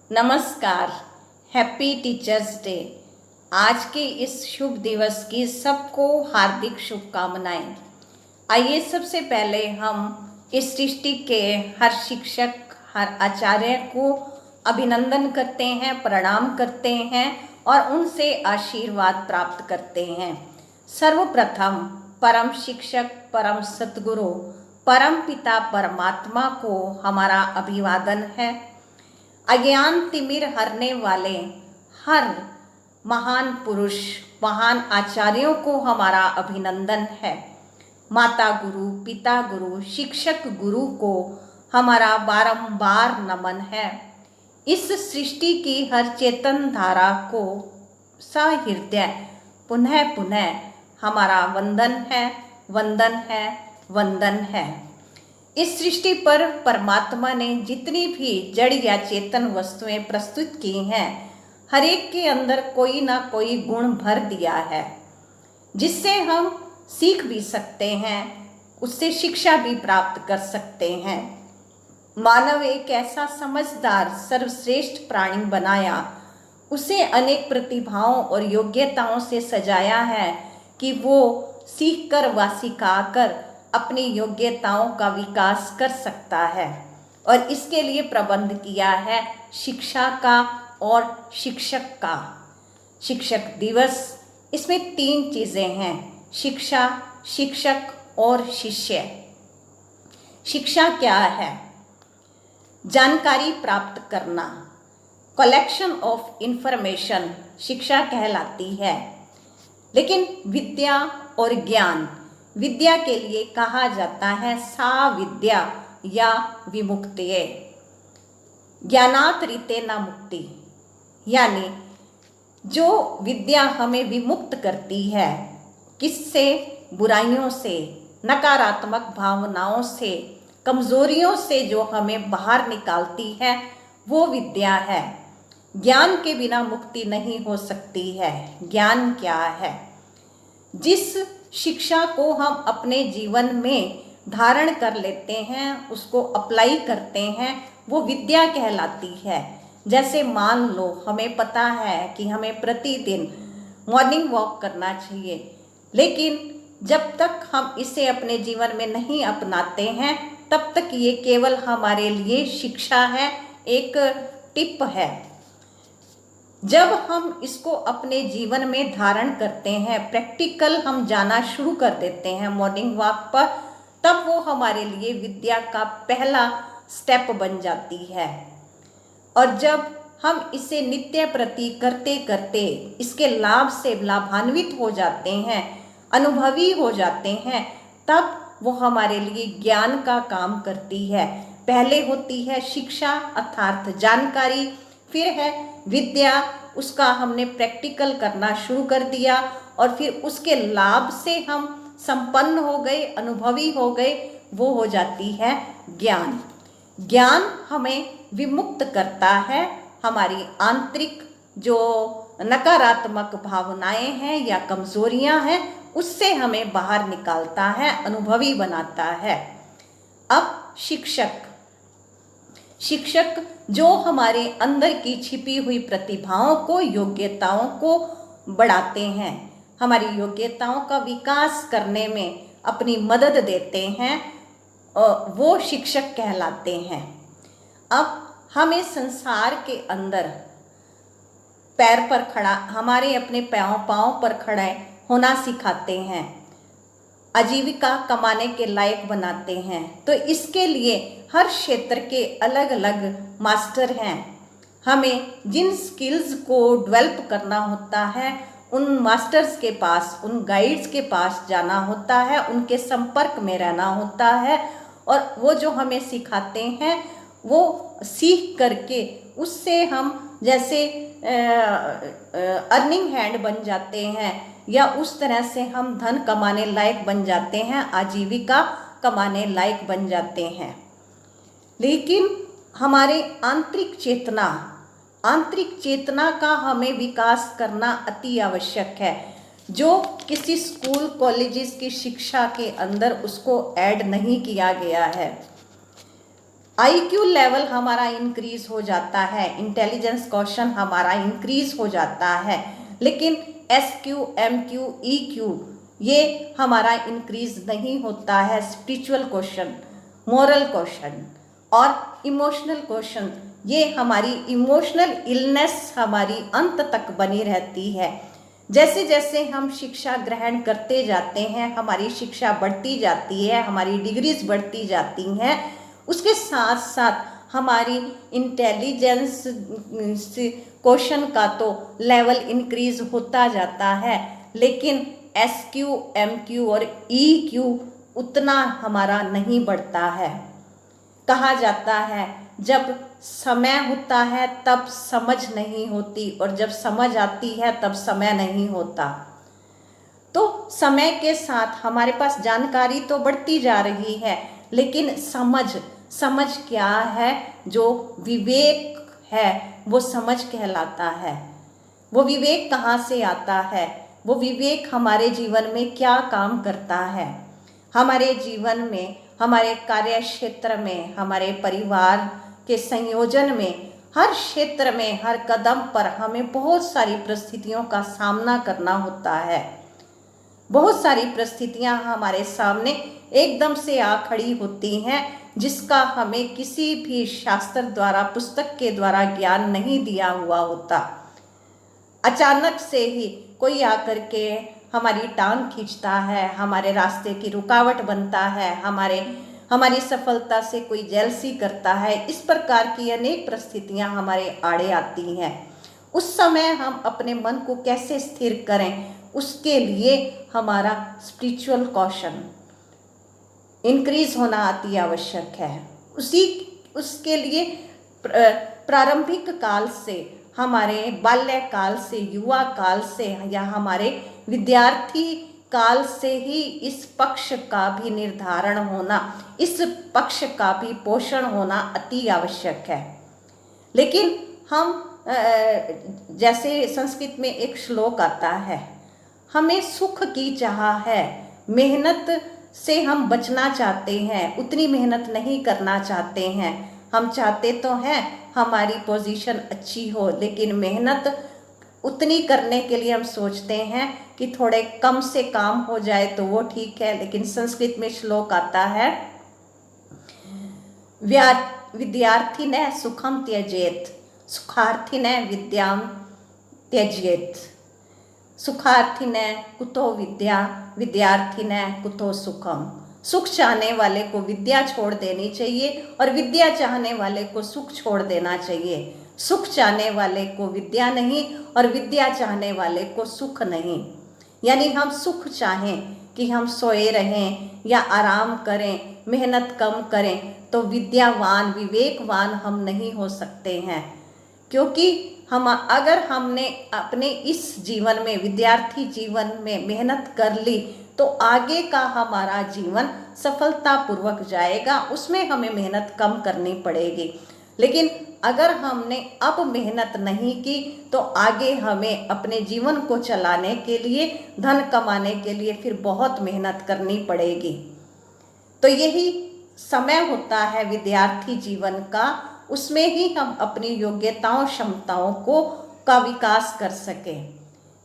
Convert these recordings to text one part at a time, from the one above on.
नमस्कार। Happy teachers day. आज के इस शुभ दिवस की सबको हार्दिक शुभकामनाएं। आइए सबसे पहले हम इस सृष्टि के हर शिक्षक, हर आचार्य को अभिनंदन करते हैं, प्रणाम करते हैं और उनसे आशीर्वाद प्राप्त करते हैं। सर्वप्रथम परम शिक्षक, परम सद्गुरु, परम पिता परमात्मा को हमारा अभिवादन है। अज्ञान तिमिर हरने वाले हर महान पुरुष, महान आचार्यों को हमारा अभिनंदन है। माता गुरु, पिता गुरु, शिक्षक गुरु को हमारा बारंबार नमन है। इस सृष्टि की हर चेतन धारा को सहृदय पुनः पुनः हमारा वंदन है, वंदन है, वंदन है। इस सृष्टि पर परमात्मा ने जितनी भी जड़ या चेतन वस्तुएं प्रस्तुत की हैं, हर एक के अंदर कोई ना कोई गुण भर दिया है, जिससे हम सीख भी सकते हैं, उससे शिक्षा भी प्राप्त कर सकते हैं। मानव एक ऐसा समझदार सर्वश्रेष्ठ प्राणी बनाया, उसे अनेक प्रतिभाओं और योग्यताओं से सजाया है कि वो सीख कर व सिखाकर अपनी योग्यताओं का विकास कर सकता है। और इसके लिए प्रबंध किया है शिक्षा का और शिक्षक का। शिक्षक दिवस, इसमें 3 चीज़ें हैं: शिक्षा, शिक्षक और शिष्य। शिक्षा क्या है? जानकारी प्राप्त करना, कलेक्शन ऑफ इंफॉर्मेशन शिक्षा कहलाती है। लेकिन विद्या और ज्ञान, विद्या के लिए कहा जाता है सा विद्या या विमुक्तिये। ज्ञानात रीते न मुक्ति, यानी जो विद्या हमें विमुक्त करती है, किससे? बुराइयों से, नकारात्मक भावनाओं से, कमजोरियों से जो हमें बाहर निकालती है, वो विद्या है। ज्ञान के बिना मुक्ति नहीं हो सकती है। ज्ञान क्या है? जिस शिक्षा को हम अपने जीवन में धारण कर लेते हैं, उसको अप्लाई करते हैं, वो विद्या कहलाती है। जैसे मान लो, हमें पता है कि हमें प्रतिदिन मॉर्निंग वॉक करना चाहिए, लेकिन जब तक हम इसे अपने जीवन में नहीं अपनाते हैं, तब तक ये केवल हमारे लिए शिक्षा है, एक टिप है। जब हम इसको अपने जीवन में धारण करते हैं, प्रैक्टिकल हम जाना शुरू कर देते हैं मॉर्निंग वॉक पर, तब वो हमारे लिए विद्या का पहला स्टेप बन जाती है। और जब हम इसे नित्य प्रति करते करते इसके लाभ से लाभान्वित हो जाते हैं, अनुभवी हो जाते हैं, तब वो हमारे लिए ज्ञान का काम करती है। पहले होती है शिक्षा अर्थात जानकारी, फिर है विद्या, उसका हमने प्रैक्टिकल करना शुरू कर दिया और फिर उसके लाभ से हम संपन्न हो गए, अनुभवी हो गए, वो हो जाती है ज्ञान। ज्ञान हमें विमुक्त करता है, हमारी आंतरिक जो नकारात्मक भावनाएं हैं या कमजोरियां हैं, उससे हमें बाहर निकालता है, अनुभवी बनाता है। अब शिक्षक, शिक्षक जो हमारे अंदर की छिपी हुई प्रतिभाओं को, योग्यताओं को बढ़ाते हैं, हमारी योग्यताओं का विकास करने में अपनी मदद देते हैं, वो शिक्षक कहलाते हैं। अब हमें संसार के अंदर पैर पर खड़ा, हमारे अपने पाँव पर खड़े होना सिखाते हैं, आजीविका कमाने के लायक बनाते हैं। तो इसके लिए हर क्षेत्र के अलग अलग मास्टर हैं। हमें जिन स्किल्स को डेवलप करना होता है, उन मास्टर्स के पास, उन गाइड्स के पास जाना होता है, उनके संपर्क में रहना होता है, और वो जो हमें सिखाते हैं, वो सीख करके उससे हम जैसे अर्निंग हैंड बन जाते हैं, या उस तरह से हम धन कमाने लायक बन जाते हैं, आजीविका कमाने लायक बन जाते हैं। लेकिन हमारे आंतरिक चेतना का हमें विकास करना अति आवश्यक है, जो किसी स्कूल कॉलेजेस की शिक्षा के अंदर उसको ऐड नहीं किया गया है। IQ लेवल हमारा इंक्रीज हो जाता है, इंटेलिजेंस क्वेश्चन हमारा इंक्रीज हो जाता है, लेकिन SQ, MQ, EQ ये हमारा इंक्रीज नहीं होता है। स्पिरिचुअल क्वेश्चन, मोरल क्वेश्चन और इमोशनल क्वेश्चन, ये हमारी इमोशनल इलनेस हमारी अंत तक बनी रहती है। जैसे जैसे हम शिक्षा ग्रहण करते जाते हैं, हमारी शिक्षा बढ़ती जाती है, हमारी डिग्रीज बढ़ती जाती हैं, उसके साथ साथ हमारी इंटेलिजेंस क्वेश्चन का तो लेवल इंक्रीज होता जाता है, लेकिन SQ, MQ और EQ उतना हमारा नहीं बढ़ता है। कहा जाता है जब समय होता है तब समझ नहीं होती, और जब समझ आती है तब समय नहीं होता। तो समय के साथ हमारे पास जानकारी तो बढ़ती जा रही है, लेकिन समझ क्या है? जो विवेक है वो समझ कहलाता है। वो विवेक कहाँ से आता है? वो विवेक हमारे जीवन में क्या काम करता है? हमारे जीवन में, हमारे कार्य क्षेत्र में, हमारे परिवार के संयोजन में, हर क्षेत्र में, हर कदम पर हमें बहुत सारी परिस्थितियों का सामना करना होता है। बहुत सारी परिस्थितियां हमारे सामने एकदम से आ खड़ी होती हैं, जिसका हमें किसी भी शास्त्र द्वारा, पुस्तक के द्वारा ज्ञान नहीं दिया हुआ होता। अचानक से ही कोई आकर के हमारी टांग खींचता है, हमारे रास्ते की रुकावट बनता है, हमारी सफलता से कोई जेलसी करता है। इस प्रकार की अनेक परिस्थितियां हमारे आड़े आती हैं। उस समय हम अपने मन को कैसे स्थिर करें, उसके लिए हमारा स्पिरिचुअल क्वेश्चन इंक्रीज होना अति आवश्यक है। उसके लिए प्रारंभिक काल से, हमारे बाल्यकाल से, युवा काल से या हमारे विद्यार्थी काल से ही इस पक्ष का भी निर्धारण होना, इस पक्ष का भी पोषण होना अति आवश्यक है। लेकिन हम जैसे संस्कृत में एक श्लोक आता है, हमें सुख की चाह है, मेहनत से हम बचना चाहते हैं, उतनी मेहनत नहीं करना चाहते हैं। हम चाहते तो हैं हमारी पोजीशन अच्छी हो, लेकिन मेहनत उतनी करने के लिए हम सोचते हैं कि थोड़े कम से काम हो जाए तो वो ठीक है। लेकिन संस्कृत में श्लोक आता है, विद्यार्थी ने सुखम त्यजेत, सुखार्थी ने विद्याम त्यजेत। सुखार्थी ने कुतो विद्या, विद्यार्थी ने कुतो सुखम। सुख चाहने वाले को विद्या छोड़ देनी चाहिए और विद्या चाहने वाले को सुख छोड़ देना चाहिए। सुख चाहने वाले को विद्या नहीं और विद्या चाहने वाले को सुख नहीं। यानी हम सुख चाहें कि हम सोए रहें या आराम करें, मेहनत कम करें, तो विद्यावान, विवेकवान हम नहीं हो सकते हैं। क्योंकि अगर हमने अपने इस जीवन में, विद्यार्थी जीवन में मेहनत कर ली, तो आगे का हमारा जीवन सफलतापूर्वक जाएगा। उसमें हमें मेहनत कम करनी पड़ेगी। लेकिन अगर हमने अब मेहनत नहीं की, तो आगे हमें अपने जीवन को चलाने के लिए, धन कमाने के लिए फिर बहुत मेहनत करनी पड़ेगी। तो यही समय होता है विद्यार्थी जीवन का, उसमें ही हम अपनी योग्यताओं, क्षमताओं का विकास कर सकें।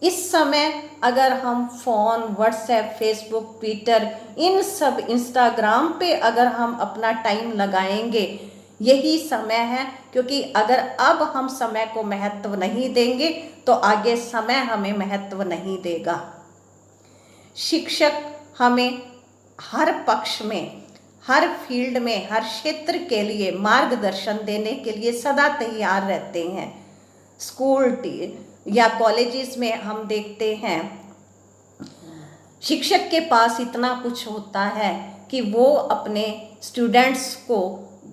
इस समय अगर हम फ़ोन, व्हाट्सएप, फेसबुक, ट्विटर, इन सब, इंस्टाग्राम पे अगर हम अपना टाइम लगाएंगे, यही समय है। क्योंकि अगर अब हम समय को महत्व नहीं देंगे तो आगे समय हमें महत्व नहीं देगा। शिक्षक हमें हर पक्ष में, हर फील्ड में, हर क्षेत्र के लिए मार्गदर्शन देने के लिए सदा तैयार रहते हैं। स्कूल या कॉलेजेस में हम देखते हैं, शिक्षक के पास इतना कुछ होता है कि वो अपने स्टूडेंट्स को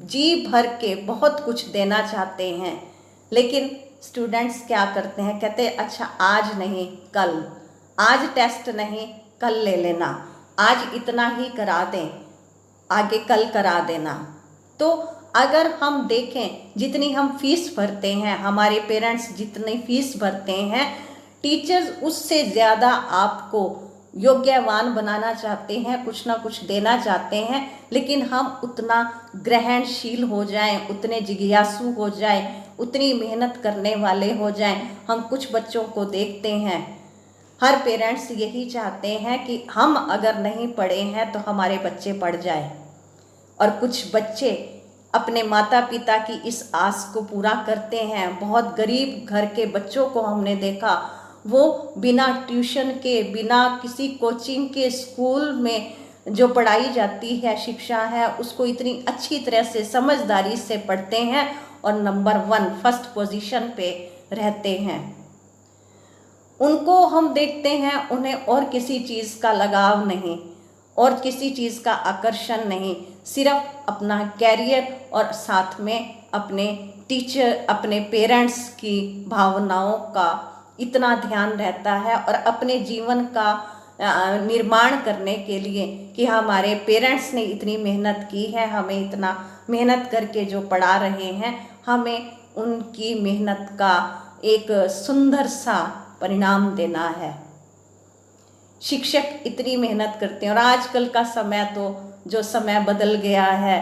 जी भर के बहुत कुछ देना चाहते हैं। लेकिन स्टूडेंट्स क्या करते हैं, कहते हैं अच्छा आज नहीं कल, आज टेस्ट नहीं कल ले लेना, आज इतना ही करा दें, आगे कल करा देना। तो अगर हम देखें, जितनी हम फीस भरते हैं, हमारे पेरेंट्स जितनी फीस भरते हैं, टीचर्स उससे ज़्यादा आपको योग्यवान बनाना चाहते हैं, कुछ ना कुछ देना चाहते हैं, लेकिन हम उतना ग्रहणशील हो जाएं, उतने जिज्ञासु हो जाएं, उतनी मेहनत करने वाले हो जाएं। हम कुछ बच्चों को देखते हैं, हर पेरेंट्स यही चाहते हैं कि हम अगर नहीं पढ़े हैं तो हमारे बच्चे पढ़ जाएं, और कुछ बच्चे अपने माता पिता की इस आस को पूरा करते हैं। बहुत गरीब घर के बच्चों को हमने देखा, वो बिना ट्यूशन के, बिना किसी कोचिंग के स्कूल में जो पढ़ाई जाती है, शिक्षा है, उसको इतनी अच्छी तरह से समझदारी से पढ़ते हैं और नंबर 1 फर्स्ट पोजीशन पे रहते हैं। उनको हम देखते हैं, उन्हें और किसी चीज़ का लगाव नहीं और किसी चीज़ का आकर्षण नहीं, सिर्फ अपना कैरियर और साथ में अपने टीचर, अपने पेरेंट्स की भावनाओं का इतना ध्यान रहता है, और अपने जीवन का निर्माण करने के लिए कि हमारे पेरेंट्स ने इतनी मेहनत की है, हमें इतना मेहनत करके जो पढ़ा रहे हैं, हमें उनकी मेहनत का एक सुंदर सा परिणाम देना है। शिक्षक इतनी मेहनत करते हैं, और आजकल का समय तो जो समय बदल गया है,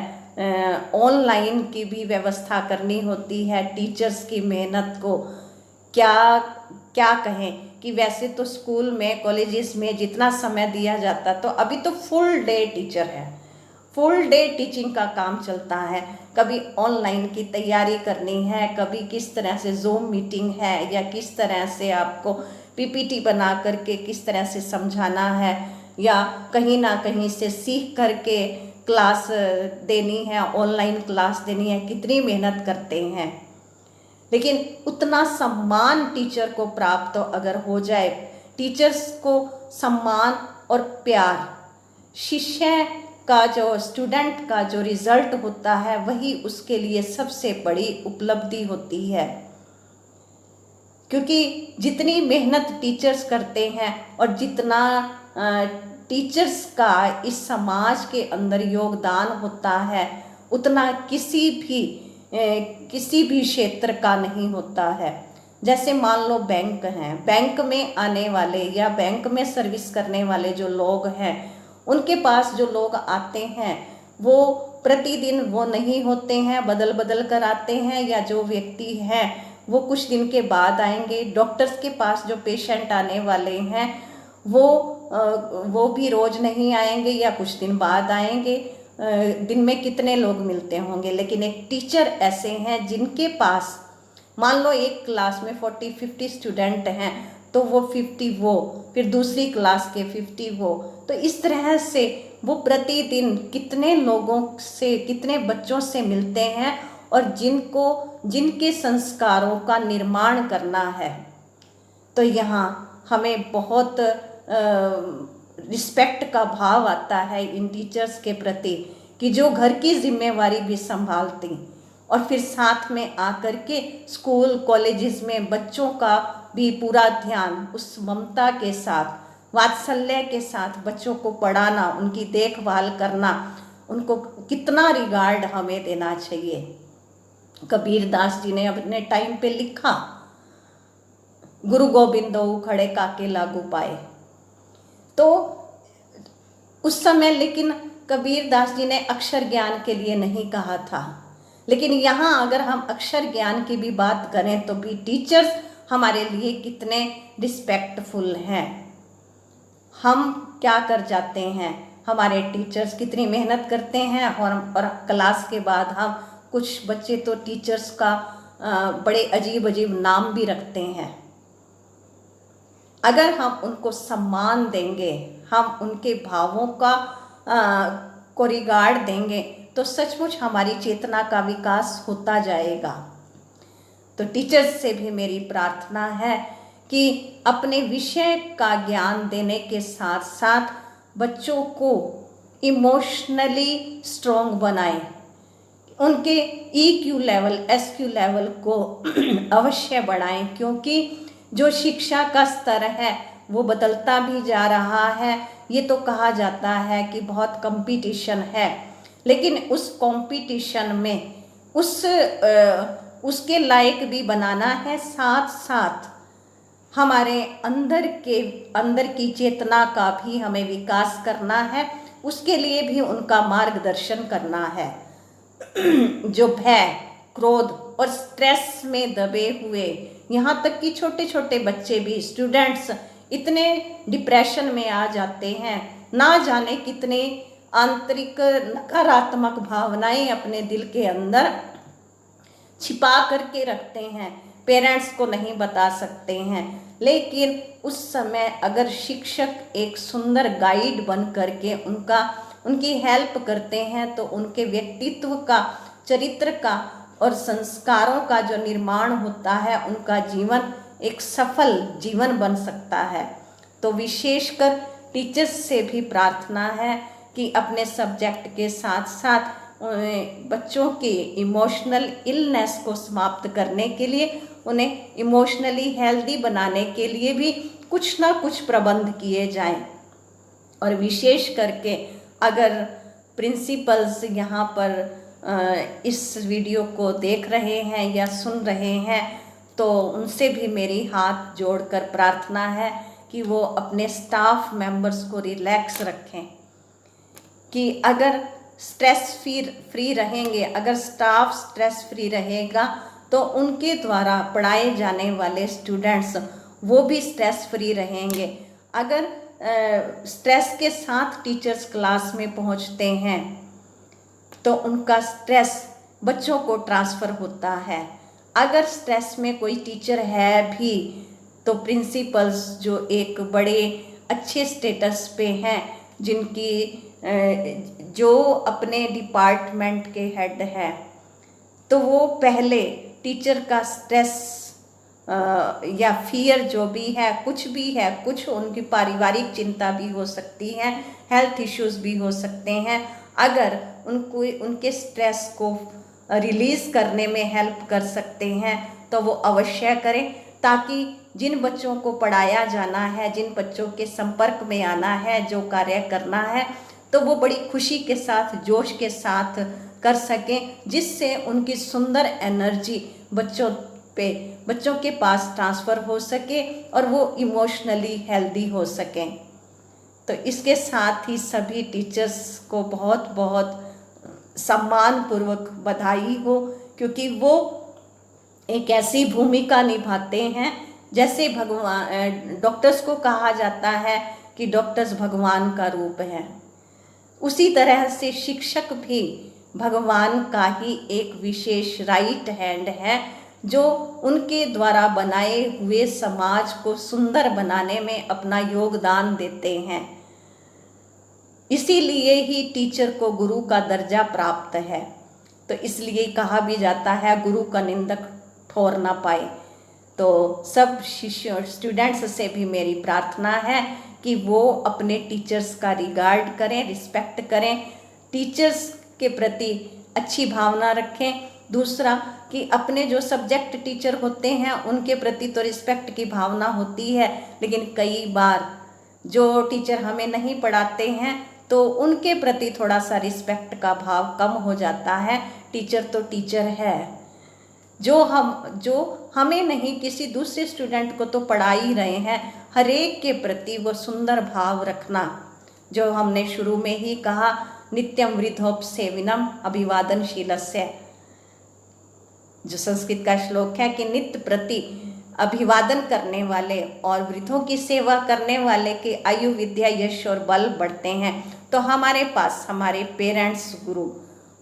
ऑनलाइन की भी व्यवस्था करनी होती है। टीचर्स की मेहनत को क्या कहें कि वैसे तो स्कूल में, कॉलेजेस में जितना समय दिया जाता, तो अभी तो फुल डे टीचर है, फुल डे टीचिंग का काम चलता है। कभी ऑनलाइन की तैयारी करनी है, कभी किस तरह से जूम मीटिंग है, या किस तरह से आपको पीपीटी बना करके किस तरह से समझाना है, या कहीं ना कहीं से सीख करके क्लास देनी है, ऑनलाइन क्लास देनी है। कितनी मेहनत करते हैं, लेकिन उतना सम्मान टीचर को प्राप्त तो अगर हो जाए, टीचर्स को सम्मान और प्यार, शिष्य का जो, स्टूडेंट का जो रिजल्ट होता है, वही उसके लिए सबसे बड़ी उपलब्धि होती है। क्योंकि जितनी मेहनत टीचर्स करते हैं और जितना टीचर्स का इस समाज के अंदर योगदान होता है, उतना किसी भी क्षेत्र का नहीं होता है। जैसे मान लो बैंक हैं, बैंक में आने वाले या बैंक में सर्विस करने वाले जो लोग हैं, उनके पास जो लोग आते हैं वो प्रतिदिन वो नहीं होते हैं, बदल बदल कर आते हैं, या जो व्यक्ति हैं वो कुछ दिन के बाद आएंगे। डॉक्टर्स के पास जो पेशेंट आने वाले हैं वो भी रोज़ नहीं आएंगे, या कुछ दिन बाद आएंगे। दिन में कितने लोग मिलते होंगे, लेकिन एक टीचर ऐसे हैं जिनके पास, मान लो एक क्लास में 40-50 स्टूडेंट हैं, तो वो 50 वो, फिर दूसरी क्लास के 50 वो, तो इस तरह से वो प्रतिदिन कितने लोगों से, कितने बच्चों से मिलते हैं, और जिनके संस्कारों का निर्माण करना है। तो यहाँ हमें बहुत रिस्पेक्ट का भाव आता है इन टीचर्स के प्रति, कि जो घर की जिम्मेवारी भी संभालती और फिर साथ में आकर के स्कूल कॉलेजेस में बच्चों का भी पूरा ध्यान, उस ममता के साथ, वात्सल्य के साथ बच्चों को पढ़ाना, उनकी देखभाल करना, उनको कितना रिगार्ड हमें देना चाहिए। कबीरदास जी ने अपने टाइम पे लिखा, गुरु गोबिंदो खड़े काके लागू पाए। तो उस समय लेकिन कबीरदास जी ने अक्षर ज्ञान के लिए नहीं कहा था, लेकिन यहाँ अगर हम अक्षर ज्ञान की भी बात करें तो भी टीचर्स हमारे लिए कितने रिस्पेक्टफुल हैं। हम क्या कर जाते हैं, हमारे टीचर्स कितनी मेहनत करते हैं, और क्लास के बाद हम, कुछ बच्चे तो टीचर्स का बड़े अजीब अजीब नाम भी रखते हैं। अगर हम उनको सम्मान देंगे, हम उनके भावों को रिगार्ड देंगे, तो सचमुच हमारी चेतना का विकास होता जाएगा। तो टीचर्स से भी मेरी प्रार्थना है कि अपने विषय का ज्ञान देने के साथ साथ बच्चों को इमोशनली स्ट्रॉन्ग बनाएं, उनके EQ लेवल, SQ लेवल को अवश्य बढ़ाएं, क्योंकि जो शिक्षा का स्तर है वो बदलता भी जा रहा है। ये तो कहा जाता है कि बहुत कंपटीशन है, लेकिन उस कंपटीशन में उसके लायक भी बनाना है, साथ साथ हमारे अंदर की चेतना का भी हमें विकास करना है, उसके लिए भी उनका मार्गदर्शन करना है। जो भय, क्रोध और स्ट्रेस में दबे हुए, यहाँ तक कि छोटे छोटे बच्चे भी, स्टूडेंट्स इतने डिप्रेशन में आ जाते हैं, ना जाने कितने आंतरिक नकारात्मक भावनाएं अपने दिल के अंदर छिपा करके रखते हैं, पेरेंट्स को नहीं बता सकते हैं। लेकिन उस समय अगर शिक्षक एक सुंदर गाइड बन करके उनकी हेल्प करते हैं तो उनके व्यक्तित्व का, चरित्र का और संस्कारों का जो निर्माण होता है, उनका जीवन एक सफल जीवन बन सकता है। तो विशेषकर टीचर्स से भी प्रार्थना है कि अपने सब्जेक्ट के साथ साथ बच्चों के इमोशनल इलनेस को समाप्त करने के लिए, उन्हें इमोशनली हेल्दी बनाने के लिए भी कुछ ना कुछ प्रबंध किए जाएं। और विशेष करके अगर प्रिंसिपल्स यहाँ पर इस वीडियो को देख रहे हैं या सुन रहे हैं, तो उनसे भी मेरी हाथ जोड़कर प्रार्थना है कि वो अपने स्टाफ मेंबर्स को रिलैक्स रखें। कि अगर स्ट्रेस फ्री रहेंगे, अगर स्टाफ स्ट्रेस फ्री रहेगा तो उनके द्वारा पढ़ाए जाने वाले स्टूडेंट्स वो भी स्ट्रेस फ्री रहेंगे। अगर स्ट्रेस के साथ टीचर्स क्लास में पहुंचते हैं तो उनका स्ट्रेस बच्चों को ट्रांसफ़र होता है। अगर स्ट्रेस में कोई टीचर है भी तो प्रिंसिपल्स जो एक बड़े अच्छे स्टेटस पे हैं, जो अपने डिपार्टमेंट के हेड है, तो वो पहले टीचर का स्ट्रेस या फियर जो भी है, कुछ भी है, कुछ उनकी पारिवारिक चिंता भी हो सकती है, हेल्थ इश्यूज़ भी हो सकते हैं, अगर उनके स्ट्रेस को रिलीज़ करने में हेल्प कर सकते हैं तो वो अवश्य करें, ताकि जिन बच्चों को पढ़ाया जाना है, जिन बच्चों के संपर्क में आना है, जो कार्य करना है, तो वो बड़ी खुशी के साथ, जोश के साथ कर सकें, जिससे उनकी सुंदर एनर्जी बच्चों के पास ट्रांसफ़र हो सके और वो इमोशनली हेल्दी हो सकें। तो इसके साथ ही सभी टीचर्स को बहुत बहुत सम्मानपूर्वक बधाई हो, क्योंकि वो एक ऐसी भूमिका निभाते हैं जैसे भगवान, डॉक्टर्स को कहा जाता है कि डॉक्टर्स भगवान का रूप है, उसी तरह से शिक्षक भी भगवान का ही एक विशेष राइट हैंड है, जो उनके द्वारा बनाए हुए समाज को सुंदर बनाने में अपना योगदान देते हैं। इसीलिए ही टीचर को गुरु का दर्जा प्राप्त है। तो इसलिए कहा भी जाता है, गुरु का निंदक ठोर ना पाए। तो सब शिष्यों, स्टूडेंट्स से भी मेरी प्रार्थना है कि वो अपने टीचर्स का रिगार्ड करें, रिस्पेक्ट करें, टीचर्स के प्रति अच्छी भावना रखें। दूसरा कि अपने जो सब्जेक्ट टीचर होते हैं उनके प्रति तो रिस्पेक्ट की भावना होती है, लेकिन कई बार जो टीचर हमें नहीं पढ़ाते हैं तो उनके प्रति थोड़ा सा रिस्पेक्ट का भाव कम हो जाता है। टीचर तो टीचर है, जो हमें नहीं, किसी दूसरे स्टूडेंट को तो पढ़ा ही रहे हैं, हर एक के प्रति वो सुंदर भाव रखना, जो हमने शुरू में ही कहा, नित्यम वृद्धोपसेविनम अभिवादनशीलस्य, जो संस्कृत का श्लोक है कि नित्य प्रति अभिवादन करने वाले और वृद्धों की सेवा करने वाले के आयु, विद्या, यश और बल बढ़ते हैं। तो हमारे पास हमारे पेरेंट्स गुरु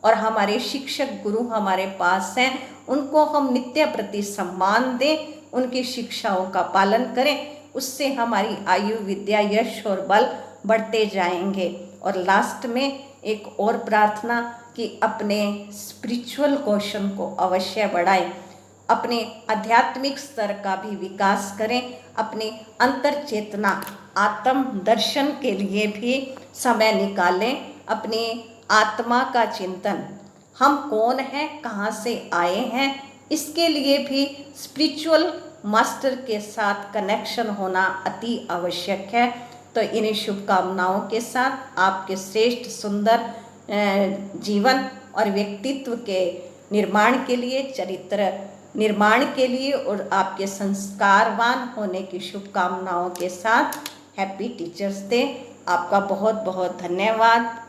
और हमारे शिक्षक गुरु हमारे पास हैं, उनको हम नित्य प्रति सम्मान दें, उनकी शिक्षाओं का पालन करें, उससे हमारी आयु, विद्या, यश और बल बढ़ते जाएंगे। और लास्ट में एक और प्रार्थना कि अपने स्पिरिचुअल कौशल को अवश्य बढ़ाएं, अपने आध्यात्मिक स्तर का भी विकास करें, अपनी अंतर चेतना, आत्म दर्शन के लिए भी समय निकालें, अपनी आत्मा का चिंतन, हम कौन हैं, कहाँ से आए हैं, इसके लिए भी स्पिरिचुअल मास्टर के साथ कनेक्शन होना अति आवश्यक है। तो इन्हीं शुभकामनाओं के साथ आपके श्रेष्ठ सुंदर जीवन और व्यक्तित्व के निर्माण के लिए, चरित्र निर्माण के लिए और आपके संस्कारवान होने की शुभकामनाओं के साथ हैप्पी टीचर्स डे। आपका बहुत बहुत धन्यवाद।